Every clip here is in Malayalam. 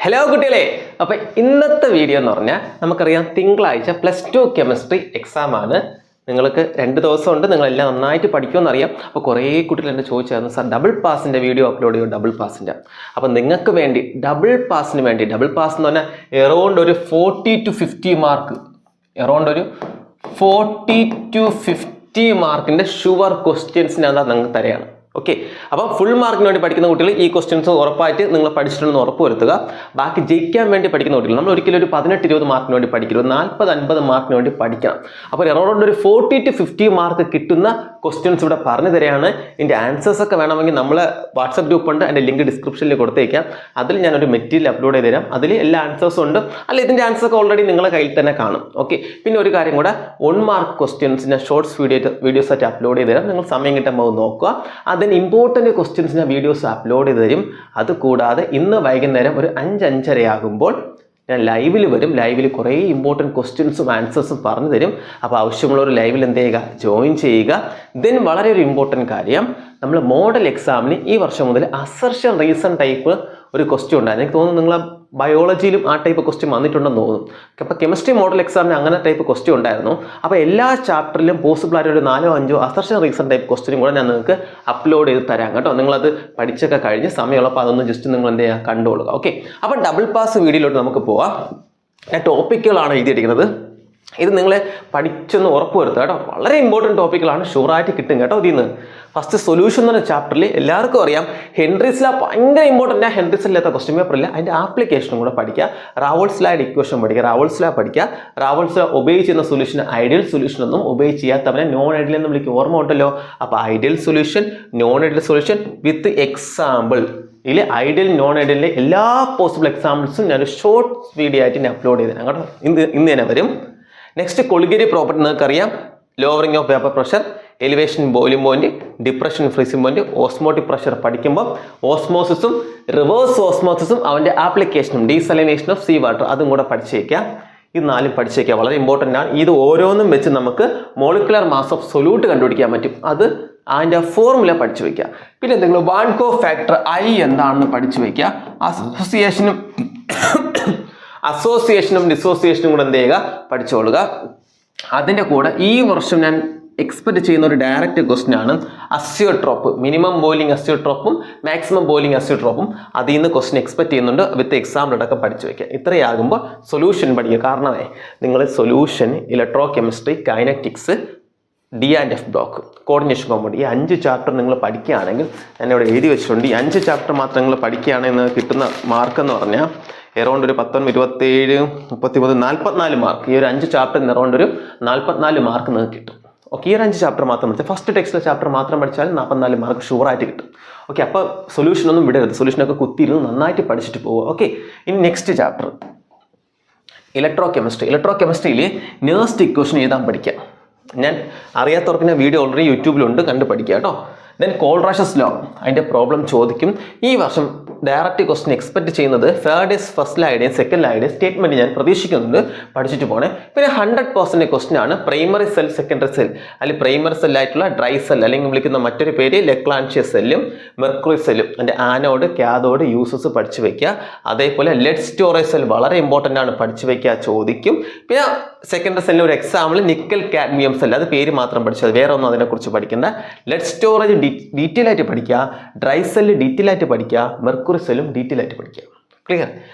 ഹലോ കുട്ടികളെ, അപ്പോൾ ഇന്നത്തെ വീഡിയോ എന്ന് പറഞ്ഞാൽ നമുക്കറിയാം തിങ്കളാഴ്ച +2 കെമിസ്ട്രി എക്സാം ആണ്. നിങ്ങൾക്ക് 2 ദിവസമുണ്ട്, നിങ്ങളെല്ലാം നന്നായിട്ട് പഠിക്കുമെന്നറിയാം. അപ്പോൾ കുറേ കുട്ടികൾ എന്നെ ചോദിച്ചായിരുന്നു, സാർ ഡബിൾ പാസിൻ്റെ വീഡിയോ അപ്ലോഡ് ചെയ്യും, ഡബിൾ പാസിൻ്റെ. അപ്പോൾ നിങ്ങൾക്ക് വേണ്ടി ഡബിൾ പാസിന് വേണ്ടി, ഡബിൾ പാസ് എന്ന് പറഞ്ഞാൽ എറൗണ്ട് ഒരു 40 to 50 മാർക്ക്, എറൗണ്ട് ഒരു 40 to 50 മാർക്കിൻ്റെ ഷുവർ ക്വസ്റ്റ്യൻസിനകത്ത് നിങ്ങൾക്ക് തരികയാണ്. ഓക്കെ, അപ്പോൾ ഫുൾ മാർക്കിന് വേണ്ടി പഠിക്കുന്ന കുട്ടികൾ ഈ ക്വസ്റ്റ്യൻസ് ഉറപ്പായിട്ട് നിങ്ങൾ പഠിച്ചിട്ടുണ്ടെന്ന് ഉറപ്പ് വരുത്തുക. ബാക്കി ജയിക്കാൻ വേണ്ടി പഠിക്കുന്ന കുട്ടികൾ നമ്മൾ ഒരിക്കലും ഒരു 18-20 മാർക്കിന് വേണ്ടി പഠിക്കരുത്, 40-50 മാർക്കിന് വേണ്ടി പഠിക്കണം. അപ്പോൾ എറൗണ്ട് ഒരു 40 to 50 മാർക്ക് കിട്ടുന്ന ക്വസ്റ്റ്യൻസ് ഇവിടെ പറഞ്ഞു തരികയാണ്. ഇതിൻ്റെ ആൻസേഴ്സ് ഒക്കെ വേണമെങ്കിൽ നമ്മൾ വാട്സപ്പ് ഗ്രൂപ്പ് ഉണ്ട്, അതിൻ്റെ ലിങ്ക് ഡിസ്ക്രിപ്ഷനിൽ കൊടുത്തേക്കാം. അതിൽ ഞാനൊരു മെറ്റീരിയൽ അപ്ലോഡ് ചെയ്ത് തരാം, അതിൽ എല്ലാ ആൻസേഴ്സും ഉണ്ട്. അല്ല, ഇതിൻ്റെ ആൻസേഴ്സ് ഒക്കെ ഓൾറെഡി നിങ്ങളുടെ കയ്യിൽ തന്നെ കാണും. ഓക്കെ, പിന്നെ ഒരു കാര്യം കൂടെ, 1 മാർക്ക് ക്വസ്റ്റ്യൻസ് ഞാൻ ഷോർട്സ് വീഡിയോസ് ആയിട്ട് അപ്ലോഡ് ചെയ്ത് തരാം. നിങ്ങൾ സമയം കിട്ടുമ്പോൾ നോക്കുക. അതിന് ഇമ്പോർട്ടൻറ്റ് ക്വസ്റ്റ്യൻസ് ഞാൻ വീഡിയോസ് അപ്ലോഡ് ചെയ്ത് തരും. അതുകൂടാതെ ഇന്ന് വൈകുന്നേരം ഒരു 5-5:30 ആകുമ്പോൾ ഞാൻ ലൈവിൽ വരും. ലൈവിൽ കുറേ ഇമ്പോർട്ടൻറ്റ് ക്വസ്റ്റ്യൻസും ആൻസേഴ്സും പറഞ്ഞു തരും. അപ്പോൾ ആവശ്യമുള്ളവർ ലൈവിൽ എന്ത് ചെയ്യുക, ജോയിൻ ചെയ്യുക. ദെൻ വളരെ ഒരു ഇമ്പോർട്ടൻറ്റ് കാര്യം, നമ്മൾ മോഡൽ എക്സാമിന് ഈ വർഷം മുതൽ അസർഷൻ റീസൺ ടൈപ്പ് ഒരു ക്വസ്റ്റ്യൻ ഉണ്ടായിരുന്നു. എനിക്ക് തോന്നുന്നു നിങ്ങൾ ബയോളജിയിലും ആ ടൈപ്പ് ക്വസ്റ്റ്യൻ വന്നിട്ടുണ്ടെന്ന് തോന്നുന്നു. അപ്പോൾ കെമിസ്ട്രി മോഡൽ എക്സാമിന് അങ്ങനെ ടൈപ്പ് ക്വസ്റ്റ്യൻ ഉണ്ടായിരുന്നു. അപ്പോൾ എല്ലാ ചാപ്റ്ററിലും പോസിബിൾ ആയിട്ട് ഒരു 4-5 അസർഷൻ റീസൺ ടൈപ്പ് ക്വസ്റ്റ്യനും കൂടെ ഞാൻ നിങ്ങൾക്ക് അപ്ലോഡ് ചെയ്ത് തരാം കേട്ടോ. നിങ്ങളത് പഠിച്ചൊക്കെ കഴിഞ്ഞ് സമയമുള്ളപ്പോൾ അതൊന്ന് ജസ്റ്റ് നിങ്ങൾ എന്ത് ചെയ്യുക, കണ്ടുകൊള്ളുക. ഓക്കെ, അപ്പോൾ ഡബിൾ പാസ് വീഡിയോയിലോട്ട് നമുക്ക് പോവാം. ഞാൻ ടോപ്പിക്കുകളാണ് എഴുതിയിരിക്കുന്നത്. ഇത് നിങ്ങൾ പഠിച്ചൊന്ന് ഉറപ്പ് വരുത്തുക കേട്ടോ. വളരെ ഇമ്പോർട്ടൻറ്റ് ടോപ്പിക്കുകളാണ്, ഷുവറായിട്ട് കിട്ടും കേട്ടോ. ഇതിൽ നിന്ന് ഫസ്റ്റ് സൊല്യൂഷൻ എന്ന് പറഞ്ഞ ചാപ്റ്ററിൽ എല്ലാവർക്കും അറിയാം ഹെൻറീസ് ലോ ഭയങ്കര ഇമ്പോർട്ടൻ്റ് ആണ്. ഹെൻറീസ് ഇല്ലാത്ത ക്വസ്റ്റ്യൻ പേപ്പർ ഇല്ല, അതിൻ്റെ ആപ്ലിക്കേഷനും കൂടെ പഠിക്കുക. റാവോൾസ് ലോയുടെ ഇക്വേഷൻ പഠിക്കുക, റാവോൾസ് ലോ പഠിക്കുക. റാവോൾസ് ലോ ഒബേ ചെയ്യുന്ന സൊല്യൂഷൻ ഐഡിയൽ സൊല്യൂഷൻ ഒന്നും ഒബേ ചെയ്യാത്തവനെ നോൺ ഐഡിയൽ എന്ന് വിളിക്കും, ഓർമ്മ ഉണ്ടല്ലോ. അപ്പോൾ ideal solution, non ideal solution with example. ഇതിൽ ഐഡിയൽ നോൺ ഐഡിയലിലെ എല്ലാ പോസിബിൾ എക്സാമ്പിൾസും ഞാൻ ഷോർട്ട് വീഡിയോ ആയിട്ട് ഞാൻ അപ്ലോഡ് ചെയ്തേനെ കേട്ടോ. ഇന്ന് തന്നെ വരും. നെക്സ്റ്റ് കൊളിഗേരി പ്രോപ്പർട്ടി നിങ്ങൾക്കറിയാം. Lowering of vapour pressure, elevation boiling point, depression freezing point, osmotic pressure പഠിക്കുമ്പോൾ ഓസ്മോസിസും റിവേഴ്സ് ഓസ്മോസിസും അവൻ്റെ ആപ്ലിക്കേഷനും ഡീസലിനേഷൻ ഓഫ് സീ വാട്ടർ അതും കൂടെ പഠിച്ചേക്കാം. ഇത് 4 പഠിച്ചേക്കാം, വളരെ ഇമ്പോർട്ടൻ്റ് ആണ്. ഇത് ഓരോന്നും വെച്ച് നമുക്ക് മോളിക്കുലർ മാസ് ഓഫ് സൊല്യൂട്ട് കണ്ടുപിടിക്കാൻ പറ്റും. അത് അതിൻ്റെ ഫോർമുല പഠിച്ചു വയ്ക്കുക. പിന്നെ എന്തെങ്കിലും വാൻകോ ഫാക്ടർ I എന്താണെന്ന് പഠിച്ചു വയ്ക്കുക. അസോസിയേഷനും ഡിസോസിയേഷനും കൂടെ എന്ത് ചെയ്യുക, പഠിച്ചോളുക. അതിൻ്റെ കൂടെ ഈ വർഷം ഞാൻ എക്സ്പെക്ട് ചെയ്യുന്ന ഒരു ഡയറക്റ്റ് ക്വസ്റ്റ്യൻ ആണ് അസിയോട്രോപ്പ്, മിനിമം ബോയിലിംഗ് അസിയോട്രോപ്പും മാക്സിമം ബോയിലിംഗ് അസിയോട്രോപ്പും. അതിൽ നിന്ന് ക്വസ്റ്റ്യൻ എക്സ്പെക്ട് ചെയ്യുന്നുണ്ട്. വിത്ത് എക്സാമിലടക്കം പഠിച്ചു വയ്ക്കുക. ഇത്രയാകുമ്പോൾ സൊല്യൂഷൻ പഠിക്കുക. കാരണമേ നിങ്ങൾ solution, electro chemistry, kinetics, D&F block, coordination compound, ഈ 5 ചാപ്റ്റർ നിങ്ങൾ പഠിക്കുകയാണെങ്കിൽ, ഞാനിവിടെ എഴുതി വെച്ചിട്ടുണ്ട്, ഈ 5 ചാപ്റ്റർ മാത്രം നിങ്ങൾ പഠിക്കുകയാണെങ്കിൽ കിട്ടുന്ന മാർക്ക് എന്ന് പറഞ്ഞാൽ എറൗണ്ട് ഒരു 19, 27, 33, 44 മാർക്ക്. ഈ ഒരു 5 ചാപ്റ്ററിന് എറൗണ്ട് ഒരു 44 മാർക്ക് നിങ്ങൾക്ക് കിട്ടും. ഓക്കെ, ഈ ഒരു 5 ചാപ്റ്റർ മാത്രം പഠിച്ചാൽ, ഫസ്റ്റ് ടെക്സ്റ്റിലെ ചാപ്റ്റർ മാത്രം പഠിച്ചാൽ 44 മാർക്ക് ഷുവറായിട്ട് കിട്ടും. ഓക്കെ, അപ്പോൾ സൊല്യൂഷനൊന്നും വിടരുത്, സൊല്യൂഷനൊക്കെ കുത്തിയിരുന്ന് നന്നായിട്ട് പഠിച്ചിട്ട് പോവുക. ഓക്കെ, ഇനി നെക്സ്റ്റ് ചാപ്റ്റർ ഇലക്ട്രോ കെമിസ്ട്രി. ഇലക്ട്രോ കെമിസ്ട്രിയിൽ നേഴ്സ്റ്റ് ഇക്വേഷൻ എഴുതാൻ പഠിക്കാം. ഞാൻ അറിയാത്തവർക്ക് ഞാൻ വീഡിയോ ഓൾറെഡി യൂട്യൂബിലുണ്ട്, കണ്ട് പഠിക്കുക കേട്ടോ. ദെൻ കോൾറാഷസ് ലോ, അതിൻ്റെ പ്രോബ്ലം ചോദിക്കും. ഈ വർഷം ഡയറക്റ്റ് ക്വസ്റ്റ്യൻ എക്സ്പെക്ട് ചെയ്യുന്നത് ഫാരഡേസ് ഫസ്റ്റ് ലൈയുടെയും സെക്കൻഡ് ലൈയുടെയും സ്റ്റേറ്റ്മെൻറ്റ് ഞാൻ പ്രതീക്ഷിക്കുന്നുണ്ട്, പഠിച്ചിട്ട് പോകണേ. പിന്നെ 100% ക്വസ്റ്റ്യൻ ആണ് പ്രൈമറി സെൽ, സെക്കൻഡറി സെൽ. അതിൽ പ്രൈമറി സെല്ലായിട്ടുള്ള ഡ്രൈ സെൽ അല്ലെങ്കിൽ വിളിക്കുന്ന മറ്റൊരു പേര് ലെക്ലാൻഷ്യ സെല്ലും മെർക്കുറി സെല്ലും, അതിൻ്റെ ആനോഡ്, കാഥോഡ്, യൂസസ് പഠിച്ചു വയ്ക്കുക. അതേപോലെ ലെഡ് സ്റ്റോറേജ് സെൽ വളരെ ഇമ്പോർട്ടൻ്റ് ആണ്, പഠിച്ചു വയ്ക്കുക, ചോദിക്കും. പിന്നെ സെക്കൻഡറി സെല്ലിന് ഒരു എക്സാമ്പിൾ നിക്കൽ കാഡ്മിയം സെൽ, അത് പേര് മാത്രം പഠിച്ചത്, വേറെ ഒന്നും അതിനെക്കുറിച്ച് പഠിക്കേണ്ട. ലെഡ് സ്റ്റോറേജ് ഡീറ്റെയിൽ ആയിട്ട് പഠിക്കുക, ഡ്രൈ സെല്ല് ഡീറ്റെയിൽ ആയിട്ട് പഠിക്കുക, മെർക്കുറി സെല്ലും ഡീറ്റെയിൽ ആയിട്ട് പഠിക്കുക. ക്ലിയർ?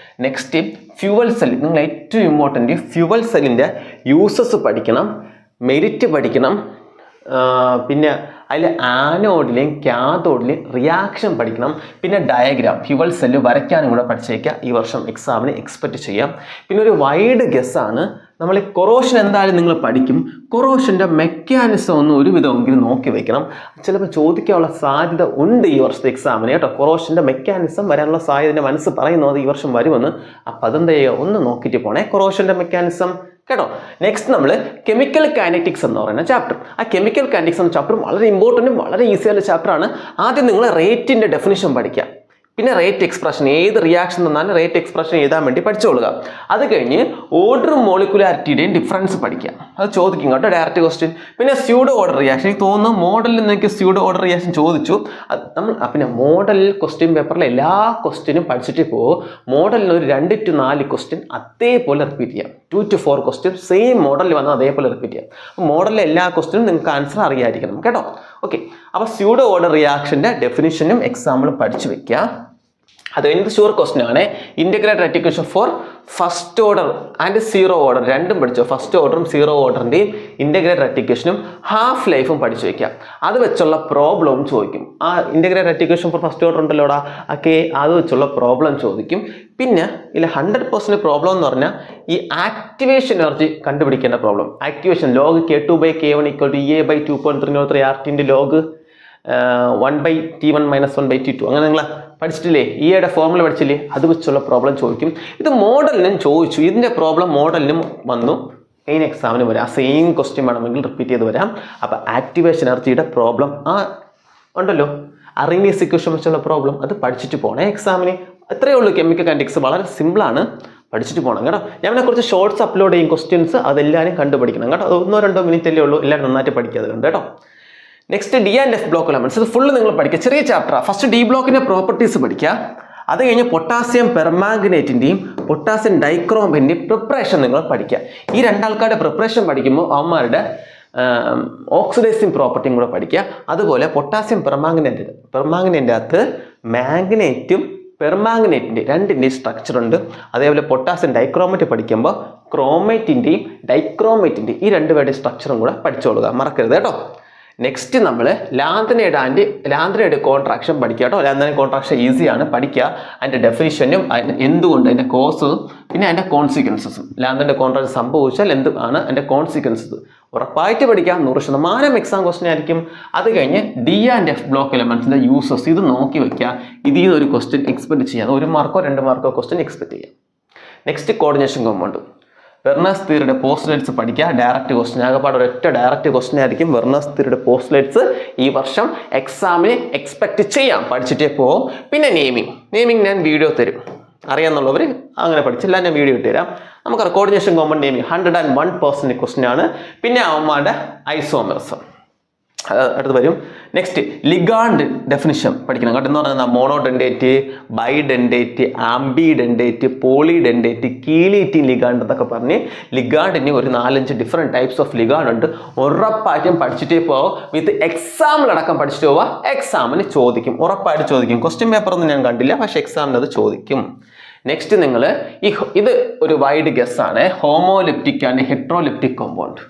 നെക്സ്റ്റ് ഫ്യൂവൽ സെൽ, നിങ്ങൾ ഏറ്റവും ഇമ്പോർട്ടൻറ്റ് ഫ്യൂവൽ സെല്ലിൻ്റെ യൂസസ് പഠിക്കണം, മെരിറ്റ് പഠിക്കണം. പിന്നെ അതിൽ ആനോഡിലെയും കാഥോഡിലെയും റിയാക്ഷൻ പഠിക്കണം. പിന്നെ ഡയഗ്രാം, ഫ്യൂവൽ സെല്ല് വരയ്ക്കാനും കൂടെ പഠിച്ചേക്കുക. ഈ വർഷം എക്സാമിന് എക്സ്പെക്റ്റ് ചെയ്യാം. പിന്നെ ഒരു വൈഡ് ഗസ്സാണ്, നമ്മൾ ഈ കൊറോഷൻ എന്തായാലും നിങ്ങൾ പഠിക്കും. കൊറോഷൻ്റെ മെക്കാനിസം ഒന്ന് ഒരുവിധമെങ്കിലും നോക്കി വയ്ക്കണം, ചിലപ്പോൾ ചോദിക്കാനുള്ള സാധ്യത ഉണ്ട് ഈ വർഷത്തെ എക്സാമിന് കേട്ടോ. കൊറോഷൻ്റെ മെക്കാനിസം വരാനുള്ള സാധ്യത മനസ്സ് പറയുന്നത് ഈ വർഷം വരുമെന്ന്. അപ്പം അതെന്താ ചെയ്യുക, ഒന്ന് നോക്കിയിട്ട് പോണേ കൊറോഷൻ്റെ മെക്കാനിസം കേട്ടോ. നെക്സ്റ്റ് നമ്മൾ കെമിക്കൽ കൈനറ്റിക്സ് എന്ന് പറയുന്ന ചാപ്റ്റർ. ആ കെമിക്കൽ കൈനറ്റിക്സ് എന്ന ചാപ്റ്റർ വളരെ ഇമ്പോർട്ടൻറ്റും വളരെ ഈസിയായ ചാപ്റ്ററാണ്. ആദ്യം നിങ്ങൾ റേറ്റിൻ്റെ ഡെഫിനിഷൻ പഠിക്കുക. പിന്നെ റേറ്റ് എക്സ്പ്രഷൻ, ഏത് റിയാക്ഷൻ തന്നാലും റേറ്റ് എക്സ്പ്രഷൻ എഴുതാൻ വേണ്ടി പഠിച്ചോളുക. അത് കഴിഞ്ഞ് ഓർഡർ മോളിക്കുലാരിറ്റിയുടെയും ഡിഫറൻസ് പഠിക്കാം, അത് ചോദിക്കും കേട്ടോ, ഡയറക്റ്റ് ക്വസ്റ്റ്യൻ. പിന്നെ സ്യൂഡോ ഓർഡർ റിയാക്ഷൻ, എനിക്ക് തോന്നുന്നു മോഡലിൽ നിന്നൊക്കെ സ്യൂഡോ ഓർഡർ റിയാക്ഷൻ ചോദിച്ചു. നമ്മൾ പിന്നെ മോഡൽ ക്വസ്റ്റ്യൻ പേപ്പറിലെ എല്ലാ ക്വസ്റ്റ്യനും പഠിച്ചിട്ട് പോകും. മോഡലിന് ഒരു 2 to 4 ക്വസ്റ്റ്യൻ അതേപോലെ റിപ്പീറ്റ് ചെയ്യാം. 2 to 4 ക്വസ്റ്റ്യൻ സെയിം മോഡലിൽ വന്നാൽ അതേപോലെ റിപ്പീറ്റ് ചെയ്യാം. മോഡലിലെ എല്ലാ ക്വസ്റ്റ്യനും നിങ്ങൾക്ക് ആൻസർ അറിയാതിരിക്കണം കേട്ടോ. ഓക്കെ, അപ്പോൾ സ്യൂഡോ ഓർഡർ റിയാക്ഷൻ്റെ ഡെഫിനിഷനും എക്സാമ്പിളും പഠിച്ചു വെക്കുക. അത് കഴിഞ്ഞിട്ട് ഷുവർ ക്വസ്റ്റ്യൻ ആണ്, integrated rate equation for first order and zero order രണ്ടും പഠിച്ചോ. ഫസ്റ്റ് ഓർഡറും സീറോ ഓർഡറിൻ്റെയും ഇൻ്റഗ്രേറ്റഡ് റെറ്റിക്വേഷനും ഹാഫ് ലൈഫും പഠിച്ചു വയ്ക്കാം. അത് വെച്ചുള്ള പ്രോബ്ലവും ചോദിക്കും. ആ integrated rate equation for first order ഉണ്ടല്ലോടാ, ഓക്കെ, അത് വെച്ചുള്ള പ്രോബ്ലം ചോദിക്കും. പിന്നെ ഇതിൽ 100% പ്രോബ്ലം എന്ന് പറഞ്ഞാൽ ഈ ആക്ടിവേഷൻ എനർജി കണ്ടുപിടിക്കേണ്ട problem. Activation log K2/K1 = EA/2.303 RT log 1/T1 - 1/T2. അങ്ങനെ നിങ്ങൾ പഠിച്ചിട്ടില്ലേ? ഇയുടെ ഫോർമുല പഠിച്ചില്ലേ? അത് വെച്ചുള്ള പ്രോബ്ലം ചോദിക്കും. ഇത് മോഡലിനും ചോദിച്ചു, ഇതിൻ്റെ പ്രോബ്ലം മോഡലിനും വന്നു, മെയിൻ എക്സാമിന് വരാം. സെയിം ക്വസ്റ്റ്യൻ വേണമെങ്കിൽ റിപ്പീറ്റ് ചെയ്ത് വരാം. അപ്പോൾ ആക്ടിവേഷൻ എനർജിയുടെ പ്രോബ്ലം ഉണ്ടല്ലോ, അറീനിയസ് ഇക്വേഷൻ വെച്ചുള്ള പ്രോബ്ലം, അത് പഠിച്ചിട്ട് പോകണേ എക്സാമിന്. അത്രയേ ഉള്ളൂ. കെമിക്കൽ കൈനറ്റിക്സ് വളരെ സിമ്പിളാണ്, പഠിച്ചിട്ട് പോകണം കേട്ടോ. ഞാൻ പിന്നെ കുറച്ച് ഷോർട്സ് അപ്ലോഡ് ചെയ്യും ക്വസ്റ്റ്യൻസ്, അതെല്ലാവരും കണ്ടുപഠിക്കണം കേട്ടോ. അത് 1-2 മിനിറ്റ് അല്ലേ ഉള്ളൂ, എല്ലാവരും നന്നായിട്ട് പഠിക്കാതെ കണ്ട് കേട്ടോ. Next D and F block elements, ഇത് ഫുള്ള് നിങ്ങൾ പഠിക്കുക, ചെറിയ ചാപ്റ്ററാണ്. ഫസ്റ്റ് ഡി ബ്ലോക്കിൻ്റെ പ്രോപ്പർട്ടീസ് പഠിക്കുക. അത് കഴിഞ്ഞ് പൊട്ടാസ്യം പെർമാംഗനേറ്റിൻ്റെയും പൊട്ടാസ്യം ഡൈക്രോമിൻ്റെയും പ്രിപ്പറേഷൻ നിങ്ങൾ പഠിക്കുക. ഈ രണ്ടാൾക്കാരുടെ പ്രിപ്പറേഷൻ പഠിക്കുമ്പോൾ അവന്മാരുടെ ഓക്സിഡൈസിങ് പ്രോപ്പർട്ടിയും കൂടെ പഠിക്കുക. അതുപോലെ പൊട്ടാസ്യം പെർമാംഗനേറ്റിൻ്റെ അകത്ത് മാംഗനേറ്റും പെർമാംഗനേറ്റിൻ്റെ രണ്ടിൻ്റെയും സ്ട്രക്ചർ ഉണ്ട്. അതേപോലെ പൊട്ടാസ്യം ഡൈക്രോമേറ്റ് പഠിക്കുമ്പോൾ ക്രോമേറ്റിൻ്റെയും ഡൈക്രോമേറ്റിൻ്റെയും ഈ രണ്ടുപേരുടെ സ്ട്രക്ചറും കൂടെ പഠിച്ചോളുക, മറക്കരുത് കേട്ടോ. നെക്സ്റ്റ് നമ്മൾ ലാന്ത്രയുടെ കോൺട്രാക്ഷൻ പഠിക്കുക കേട്ടോ. ലാന്ത്രയുടെ കോൺട്രാക്ഷൻ ഈസിയാണ്, പഠിക്കുക. അതിൻ്റെ ഡെഫിനിഷനും എന്തുകൊണ്ട്, അതിൻ്റെ കോസും പിന്നെ അതിൻ്റെ കോൺസിക്വൻസസും. ലാന്ത്രയുടെ കോൺട്രാക്ഷൻ സംഭവിച്ചാൽ എന്താണ് അതിൻ്റെ കോൺസിക്വൻസസ് ഉറപ്പായിട്ട് പഠിക്കുക. 100% എക്സാം ക്വസ്റ്റ്യൻ ആയിരിക്കും. അത് കഴിഞ്ഞ് ഡി ആൻഡ് എഫ് ബ്ലോക്ക് എലമെന്റ്സിൻ്റെ യൂസസ് ഇത് നോക്കി വെക്കുക. ഇതിൽ നിന്ന് ഒരു ക്വസ്റ്റ്യൻ എക്സ്പെക്ട് ചെയ്യാം, 1 മാർക്കോ 2 മാർക്കോ ക്വസ്റ്റ്യൻ എക്സ്പെക്ട് ചെയ്യാം. നെക്സ്റ്റ് കോർഡിനേഷൻ കോമ്പൗണ്ട്, വെർണേഴ്സ് തിയറിയുടെ പോസ്റ്റ്ലേറ്റ്സ് പഠിക്കുക. ഡയറക്റ്റ് ക്വസ്റ്റ്യൻ, ആകെപ്പാട് ഒരൊറ്റ ഡയറക്റ്റ് ക്വസ്റ്റ്യൻ ആയിരിക്കും. വെർണേഴ്സ് തിയറിയുടെ പോസ്റ്റ്ലേറ്റ്സ് ഈ വർഷം എക്സാമിന് എക്സ്പെക്ട് ചെയ്യാം, പഠിച്ചിട്ടേ പോകും. പിന്നെ നെയിമിംഗ് ഞാൻ വീഡിയോ തരും, അറിയാമെന്നുള്ളവർ അങ്ങനെ പഠിച്ചില്ല, ഞാൻ വീഡിയോ ഇട്ട് തരാം. നമുക്ക് കോർഡിനേഷൻ കോമ്പൗണ്ട് നെയിമിംഗ് 101% ക്വസ്റ്റ്യൻ ആണ്. പിന്നെ അവന്മാരുടെ ഐസോമെർസം അടുത്ത് വരും. നെക്സ്റ്റ് ലിഗാണ്ട് ഡെഫിനിഷൻ പഠിക്കണം കേട്ടോ. എന്ന് പറഞ്ഞാൽ മോണോഡെൻഡേറ്റ്, ബൈഡെൻഡേറ്റ്, ആംബിഡെൻഡേറ്റ്, പോളിഡെൻഡേറ്റ്, കീലീറ്റിൻ ലിഗാണ്ട് എന്നൊക്കെ പറഞ്ഞ് ലിഗാണ്ടിന് ഒരു 4-5 ഡിഫറെൻറ്റ് ടൈപ്സ് ഓഫ് ലിഗാണ്ട് ഉണ്ട്. ഉറപ്പായിട്ടും പഠിച്ചിട്ടേ പോവും. വിത്ത് എക്സാമിലടക്കം പഠിച്ചിട്ട് പോവുക. എക്സാമിന് ചോദിക്കും, ഉറപ്പായിട്ട് ചോദിക്കും. ക്വസ്റ്റ്യൻ പേപ്പറൊന്നും ഞാൻ കണ്ടില്ല, പക്ഷേ എക്സാമിന് അത് ചോദിക്കും. നെക്സ്റ്റ് നിങ്ങൾ ഇത് ഒരു വൈഡ് ഗസ് ആണ്, ഹോമോലിപ്റ്റിക് ആൻഡ് ഹെട്രോലിപ്റ്റിക് കോമ്പൗണ്ട്.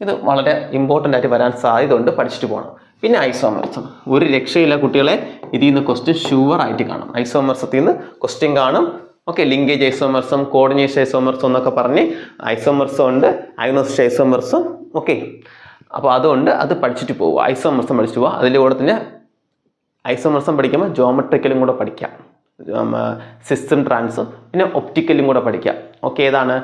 ഇത് വളരെ ഇമ്പോർട്ടൻ്റ് ആയിട്ട് വരാൻ സാധ്യത ഉണ്ട്, പഠിച്ചിട്ട് പോകണം. പിന്നെ ഐസോമെർസം, ഒരു രക്ഷയില്ല കുട്ടികളെ, ഇതിൽ നിന്ന് ക്വസ്റ്റ്യൻ ഷുവർ ആയിട്ട് കാണും. ഐസോമെർസത്തിൽ നിന്ന് ക്വസ്റ്റ്യൻ കാണും. ഓക്കെ, ലിങ്കേജ് ഐസോമെർസം, കോർഡിനേഷൻ ഐസോമെർസം എന്നൊക്കെ പറഞ്ഞ് ഐസോമെർസം ഉണ്ട്, അയനോസിസ് ഐസോമെർസം. ഓക്കെ, അപ്പോൾ അതുകൊണ്ട് അത് പഠിച്ചിട്ട് പോവുക. ഐസോമെർസം പഠിച്ചിട്ട് പോവുക. അതിൻ്റെ കൂടെ തന്നെ ഐസോമെർസം പഠിക്കുമ്പോൾ ജോമെട്രിക്കലും കൂടെ പഠിക്കാം, സിസ്റ്റം ട്രാൻസും പിന്നെ ഒപ്റ്റിക്കലും കൂടെ പഠിക്കാം. ഓക്കെ, ഏതാണ്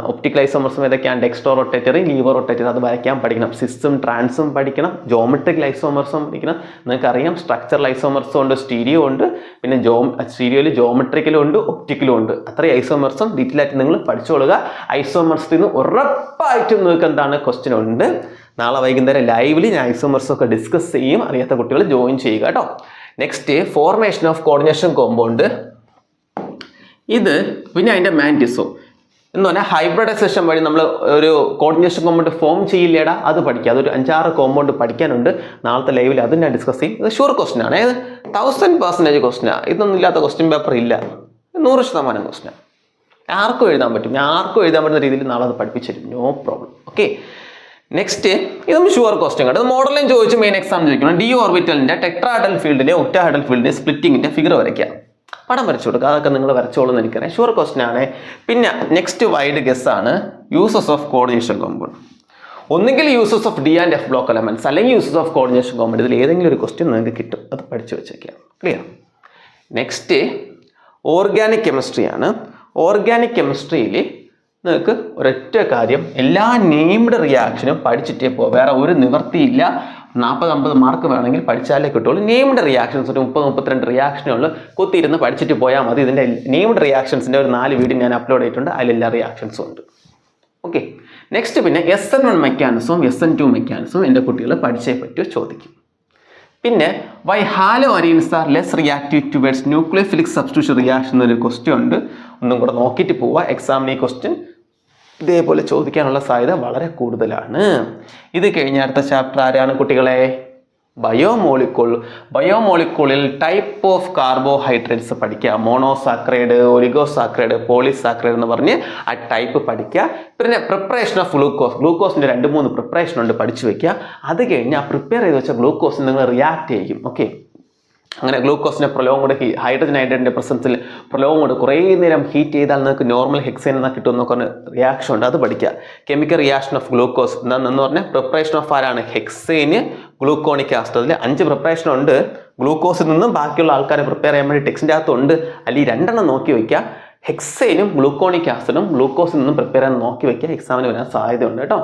ഒപ്റ്റിക്കൽ ഐസോമെർസം ഏതൊക്കെയാണ്? ഡെക്സ്ട്രോ റൊട്ടേറ്ററി, ലീവർ റൊട്ടേറ്ററി, അത് വരയ്ക്കാൻ പഠിക്കണം. സിസ്റ്റം ട്രാൻസും പഠിക്കണം, ജോമെട്രിക്കൽ ഐസോമെർസം പഠിക്കണം. നിങ്ങൾക്കറിയാം സ്ട്രക്ചറൽ ഐസോമെർസം ഉണ്ട്, സ്റ്റീരിയോ ഉണ്ട്, പിന്നെ സ്റ്റീരിയോയിൽ ജോമെട്രിക്കലും ഉണ്ട്, ഒപ്റ്റിക്കലും ഉണ്ട്. അത്രയും ഐസോമെർസം ഡീറ്റെയിൽ ആയിട്ട് നിങ്ങൾ പഠിച്ചോളുക. ഐസോമെർസത്തിൽ നിന്ന് ഉറപ്പായിട്ടും നിങ്ങൾക്ക് എന്താണ് ക്വസ്റ്റ്യൻ ഉണ്ട്. നാളെ വൈകുന്നേരം ലൈവിൽ ഞാൻ ഐസോമെർസം ഒക്കെ ഡിസ്കസ് ചെയ്യും. അറിയാത്ത കുട്ടികൾ ജോയിൻ ചെയ്യുക കേട്ടോ. Next formation of coordination compound, ഇത് പിന്നെ അതിൻ്റെ മാൻറ്റിസോ എന്ന് പറഞ്ഞാൽ ഹൈബ്രിഡൈസേഷൻ വഴി നമ്മൾ ഒരു കോർഡിനേഷൻ കോമ്പൗണ്ട് ഫോം ചെയ്യില്ലേടാ, അത് പഠിക്കുക. അതൊരു 5-6 കോമ്പൗണ്ട് പഠിക്കാനുണ്ട്. നാളത്തെ ലൈവിൽ അത് ഞാൻ ഡിസ്കസ് ചെയ്യും. ഇത് ഷുവർ ക്വസ്റ്റ്യൻ ആണ്, 1000% ക്വസ്റ്റ്യനാണ്. ഇതൊന്നും ഇല്ലാത്ത ക്വസ്റ്റ്യൻ പേപ്പർ ഇല്ല, 100% ക്വസ്റ്റ്യൻ. ആർക്കും എഴുതാൻ പറ്റും, ഞാൻ ആർക്കും എഴുതാൻ പറ്റുന്ന രീതിയിൽ നാളെ അത് പഠിപ്പിച്ചു തരും, നോ പ്രോബ്ലം. ഓക്കെ, നെക്സ്റ്റ് ഇതും ഷുവർ ക്വസ്റ്റ്യൻ കേട്ടോ. മോഡലും ചോദിച്ച് മെയിൻ എക്സാം ചോദിക്കണം. ഡി ഓർബിറ്റലിൻ്റെ ടെട്രാഹെഡ്രൽ ഫീൽഡിൻ്റെ ഒക്ടാഹെഡ്രൽ ഫീൽഡിൻ്റെ സ്പ്ലിറ്റിങ്ങിൻ്റെ ഫിഗർ വരയ്ക്കാം, പടം വരച്ചു കൊടുക്കുക. അതൊക്കെ നിങ്ങൾ വരച്ചോളെന്ന് എനിക്കറിയാം, ഷുവർ ക്വസ്റ്റ്യൻ ആണ്. പിന്നെ നെക്സ്റ്റ് വൈഡ് ഗസ് ആണ് യൂസസ് ഓഫ് കോർഡിനേഷൻ കോമ്പൗണ്ട്. ഒന്നുകിൽ uses of D and F block elements, അല്ലെങ്കിൽ യൂസസ് ഓഫ് കോർഡിനേഷൻ കോമ്പൗണ്ട്. ഇതിൽ ഏതെങ്കിലും ഒരു ക്വസ്റ്റ്യൻ നിങ്ങൾക്ക് കിട്ടും, അത് പഠിച്ചു വെച്ചേക്കാം. ക്ലിയർ? നെക്സ്റ്റ് ഓർഗാനിക് കെമിസ്ട്രി ആണ്. ഓർഗാനിക് കെമിസ്ട്രിയിൽ നിങ്ങൾക്ക് ഒരൊറ്റ കാര്യം, എല്ലാ നെയിംഡ് റിയാക്ഷനും പഠിച്ചിട്ടേ പോകും, വേറെ ഒരു നിവൃത്തിയില്ല. 40-50 മാർക്ക് വേണമെങ്കിൽ പഠിച്ചാലേ കിട്ടുള്ളൂ. നെയിംഡ് റിയാക്ഷൻസ് ഒരു 30-32 റിയാക്ഷനുകൾ കുത്തിയിരുന്ന് പഠിച്ചിട്ട് പോയാൽ മതി. ഇതിൻ്റെ നെയിംഡ് റിയാക്ഷൻസിൻ്റെ ഒരു 4 വീഡിയോ ഞാൻ അപ്ലോഡ് ചെയ്തിട്ടുണ്ട്. അതിലെല്ലാ റിയാക്ഷൻസും ഉണ്ട്. ഓക്കെ, നെക്സ്റ്റ് പിന്നെ SN1 മെക്കാനിസവും SN2 മെക്കാനിസവും എൻ്റെ കുട്ടികൾ പഠിച്ചേ പറ്റുമോ ചോദിക്കും. പിന്നെ why haloarenes are less reactive towards nucleophilic substitution reaction എന്നൊരു ക്വസ്റ്റ്യൻ ഉണ്ട്. ഒന്നും കൂടെ നോക്കിയിട്ട് പോവുക. എക്സാമിന് ഈ ക്വസ്റ്റ്യൻ ഇതേപോലെ ചോദിക്കാനുള്ള സാധ്യത വളരെ കൂടുതലാണ്. ഇത് കഴിഞ്ഞ അടുത്ത ചാപ്റ്റർ ആരാണ് കുട്ടികളെ? ബയോമോളിക്കൂളിൽ ടൈപ്പ് ഓഫ് കാർബോഹൈഡ്രേറ്റ്സ് പഠിക്കുക. മോണോസാക്രൈഡ്, ഒലിഗോസാക്രൈഡ്, പോളിസാക്രൈഡ് എന്ന് പറഞ്ഞ് ആ ടൈപ്പ് പഠിക്കുക. പിന്നെ പ്രിപ്പറേഷൻ ഓഫ് ഗ്ലൂക്കോസിൻ്റെ 2-3 പ്രിപ്പറേഷൻ ഉണ്ട്, പഠിച്ചു വെക്കുക. അത് കഴിഞ്ഞ് ആ പ്രിപ്പയർ ചെയ്ത് വെച്ച ഗ്ലൂക്കോസ് നിങ്ങൾ റിയാക്ട് ചെയ്യും. ഓക്കെ, അങ്ങനെ ഗ്ലൂക്കോസിനെ പ്രൊലോങ്ങോട് ഹൈഡ്രജൻ്റെ പ്രസൻസിൽ പ്രൊലോങ്ങോട് കുറേ നേരം ഹീറ്റ് ചെയ്താൽ നിങ്ങൾക്ക് നോർമൽ ഹെക്സൈൻ എന്നാൽ കിട്ടുമെന്നൊക്കെ പറഞ്ഞ റിയാക്ഷൻ ഉണ്ട്, അത് പഠിക്കുക. കെമിക്കൽ റിയാക്ഷൻ ഓഫ് ഗ്ലൂക്കോസ് എന്താണെന്ന് പറഞ്ഞാൽ പ്രിപ്പറേഷൻ ഓഫ് ആരാണ്? ഹെക്സൈന്, ഗ്ലൂക്കോണിക് ആസിഡ്. അതിൽ 5 പ്രിപ്പറേഷൻ ഉണ്ട്. ഗ്ലൂക്കോസിൽ നിന്നും ബാക്കിയുള്ള ആൾക്കാരെ പ്രിപ്പയർ ചെയ്യാൻ വേണ്ടി ടെക്സ്റ്റിൻ്റെ അകത്തുണ്ട്. അല്ലെങ്കിൽ 2 നോക്കി വയ്ക്കുക. ഹെക്സൈനും ഗ്ലൂക്കോണിക് ആസിഡും ഗ്ലൂക്കോസിൽ നിന്നും പ്രിപ്പയർ ചെയ്യാൻ നോക്കി വയ്ക്കുക. എക്സാമിന് വരാൻ സാധ്യതയുണ്ട് കേട്ടോ.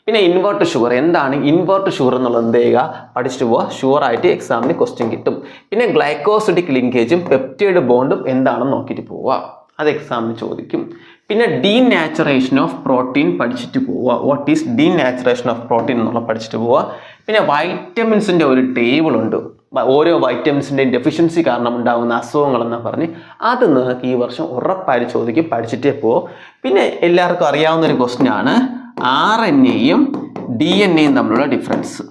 പിന്നെ ഇൻവേർട്ട് ഷുഗർ എന്താണ്? ഇൻവേർട്ട് ഷുഗർ എന്നുള്ളത് എന്ത് ചെയ്യുക? പഠിച്ചിട്ട് പോവുക. ഷുവറായിട്ട് എക്സാമിന് ക്വസ്റ്റ്യൻ കിട്ടും. പിന്നെ ഗ്ലൈക്കോസിഡിക് ലിങ്കേജും പെപ്റ്റൈഡ് ബോണ്ടും എന്താണെന്ന് നോക്കിയിട്ട് പോവുക. അത് എക്സാമിന് ചോദിക്കും. പിന്നെ ഡീനാച്ചുറേഷൻ ഓഫ് പ്രോട്ടീൻ പഠിച്ചിട്ട് പോവുക. What is denaturation of protein എന്നുള്ള പഠിച്ചിട്ട് പോവുക. പിന്നെ വൈറ്റമിൻസിൻ്റെ ഒരു ടേബിൾ ഉണ്ട്. ഓരോ വൈറ്റമിൻസിൻ്റെയും ഡെഫിഷ്യൻസി കാരണം ഉണ്ടാകുന്ന അസുഖങ്ങളെന്ന് പറഞ്ഞ് അത് നിങ്ങൾക്ക് ഈ വർഷം ഉറപ്പായിട്ട് ചോദിക്കും. പഠിച്ചിട്ടേ പോവും. പിന്നെ എല്ലാവർക്കും അറിയാവുന്നൊരു ക്വസ്റ്റ്യൻ ആണ് RNAയും DNA തമ്മിലുള്ള ഡിഫറൻസ്.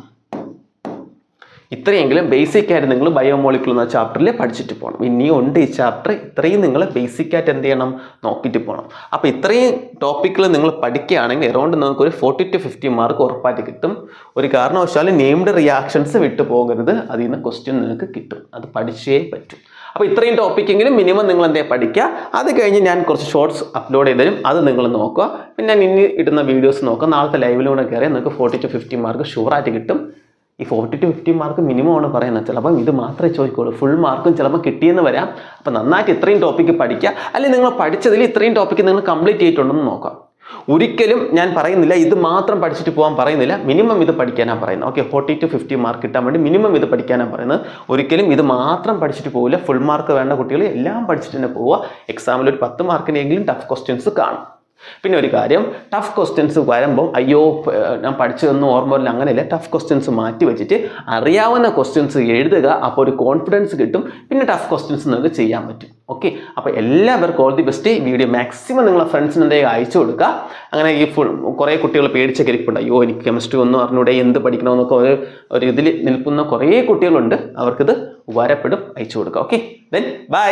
ഇത്രയെങ്കിലും ബേസിക് ആയിട്ട് നിങ്ങൾ ബയോമോളിക്യൂൾ എന്ന ചാപ്റ്ററിൽ പഠിച്ചിട്ട് പോകണം. ഇനിയും ഉണ്ട് ഈ ചാപ്റ്റർ. ഇത്രയും നിങ്ങൾ ബേസിക് ആയിട്ട് എന്ത് ചെയ്യണം? നോക്കിയിട്ട് പോകണം. അപ്പോൾ ഇത്രയും ടോപ്പിക്കിൽ നിങ്ങൾ പഠിക്കുകയാണെങ്കിൽ അറൗണ്ട് നിങ്ങൾക്ക് ഒരു 40 to 50 മാർക്ക് ഉറപ്പായിട്ട് കിട്ടും. ഒരു കാരണവശാലും നെയിംഡ് റിയാക്ഷൻസ് വിട്ടു പോകരുത്. അതിൽ നിന്ന് ക്വസ്റ്റ്യൻ നിങ്ങൾക്ക് കിട്ടും. അത് പഠിച്ചേ പറ്റും. അപ്പോൾ ഇത്രയും ടോപ്പിക്കെങ്കിലും മിനിമം നിങ്ങൾ എന്തേ പഠിക്കുക. അത് കഴിഞ്ഞ് ഞാൻ കുറച്ച് ഷോർട്സ് അപ്ലോഡ് ചെയ്ത് തരും. അത് നിങ്ങൾ നോക്കുക. പിന്നെ ഞാൻ ഇനി ഇടുന്ന വീഡിയോസ് നോക്കുക. നാളത്തെ ലൈവിലൂടെ കയറിയാൽ നിങ്ങൾക്ക് 40 to 50 മാർക്ക് ഷുവറായിട്ട് കിട്ടും. ഈ 40 to 50 മാർക്ക് മിനിമം ആണ് പറയുന്നത്. ചിലപ്പം ഇത് മാത്രമേ ചോദിക്കുള്ളൂ. ഫുൾ മാർക്കും ചിലപ്പോൾ കിട്ടിയെന്ന് വരാം. അപ്പം നന്നായിട്ട് ഇത്രയും ടോപ്പിക്ക് പഠിക്കുക. അല്ലെങ്കിൽ നിങ്ങൾ പഠിച്ചതിൽ ഇത്രയും ടോപ്പിക്ക് നിങ്ങൾ കംപ്ലീറ്റ് ചെയ്തിട്ടുണ്ടെന്ന് നോക്കാം. ഒരിക്കലും ഞാൻ പറയുന്നില്ല ഇത് മാത്രം പഠിച്ചിട്ട് പോകാൻ പറയുന്നില്ല. മിനിമം ഇത് പഠിക്കാനാണ് പറയുന്നത്. ഓക്കെ, 40 to 50 മാർക്ക് കിട്ടാൻ വേണ്ടി മിനിമം ഇത് പഠിക്കാനാണ് പറയുന്നത്. ഒരിക്കലും ഇത് മാത്രം പഠിച്ചിട്ട് പോകില്ല. ഫുൾ മാർക്ക് വേണ്ട കുട്ടികൾ എല്ലാം പഠിച്ചിട്ട് തന്നെ പോവുക. എക്സാമിൽ ഒരു 10 മാർക്കിനെങ്കിലും ടഫ് ക്വസ്റ്റ്യൻസ് കാണും. പിന്നെ ഒരു കാര്യം, ടഫ് ക്വസ്റ്റ്യൻസ് വരുമ്പോൾ അയ്യോ ഞാൻ പഠിച്ചതൊന്നും ഓർമ്മ വരില്ല, അങ്ങനെയല്ല. ടഫ് ക്വസ്റ്റ്യൻസ് മാറ്റി വെച്ചിട്ട് അറിയാവുന്ന ക്വസ്റ്റ്യൻസ് എഴുതുക. അപ്പോൾ ഒരു കോൺഫിഡൻസ് കിട്ടും. പിന്നെ ടഫ് ക്വസ്റ്റ്യൻസ് നിങ്ങൾക്ക് ചെയ്യാൻ പറ്റും. ഓക്കെ, അപ്പോൾ എല്ലാവർക്കും ഓൾ ദി ബെസ്റ്റ്. ഈ വീഡിയോ മാക്സിമം നിങ്ങളെ ഫ്രണ്ട്സിന് എന്തെങ്കിലും അയച്ചു കൊടുക്കുക. അങ്ങനെ ഈ കുറേ കുട്ടികൾ പേടിച്ച കിരിപ്പുണ്ട്. അയ്യോ എനിക്ക് കെമിസ്ട്രി ഒന്നും അറിഞ്ഞൂടെ, എന്ത് പഠിക്കണമെന്നൊക്കെ ഒരു ഇതിൽ നിൽക്കുന്ന കുറേ കുട്ടികളുണ്ട്. അവർക്കിത് ഉപകാരപ്പെടും. അയച്ചു കൊടുക്കുക. Okay, then bye.